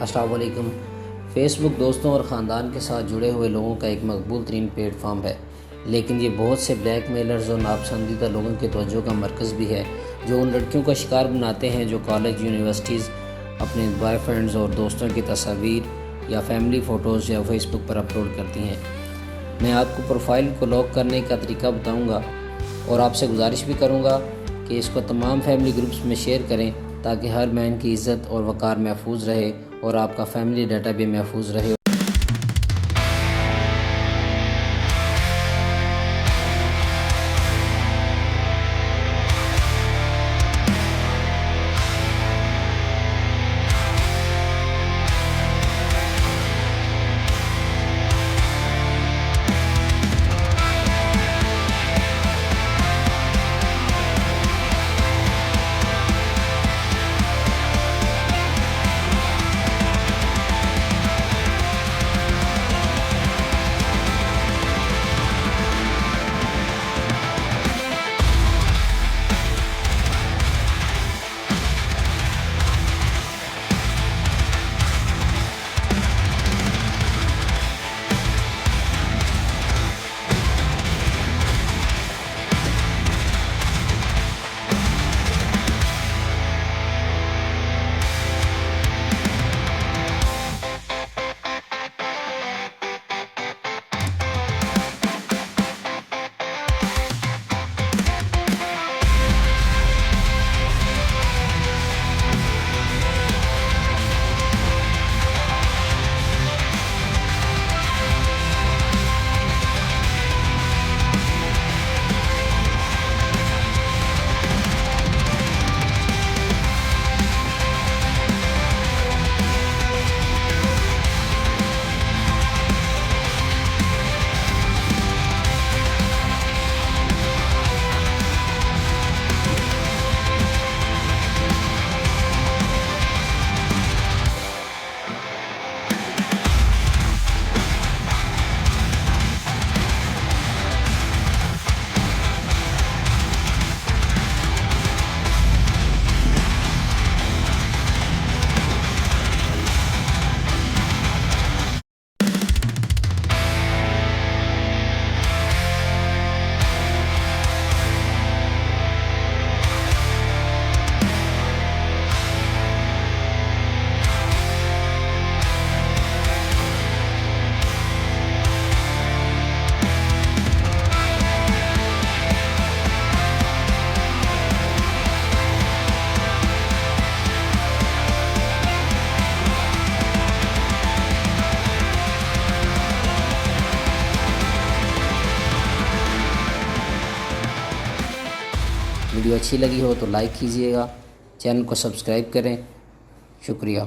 अस्सलाम वालेकुम। फ़ेसबुक दोस्तों और ख़ानदान के साथ जुड़े हुए लोगों का एक मकबूल तरीन प्लेटफॉर्म है, लेकिन ये बहुत से ब्लैकमेलर्स और नापसंदीदा लोगों की तवज्जो का मरकज़ भी है, जो उन लड़कियों का शिकार बनाते हैं जो कॉलेज यूनिवर्सिटीज़ अपने बॉयफ्रेंड्स और दोस्तों की तस्वीर या फैमिली फ़ोटोज़ या फेसबुक पर अपलोड करती हैं। मैं आपको प्रोफाइल को लॉक करने का तरीका बताऊँगा और आपसे गुजारिश भी करूँगा कि इसको तमाम फैमिली ग्रुप्स में शेयर करें, ताकि हर बहन की इज़्ज़त और वक़ार महफूज रहे और आपका फैमिली डाटा भी महफूज रहे। वीडियो अच्छी लगी हो तो लाइक कीजिएगा, चैनल को सब्सक्राइब करें। शुक्रिया।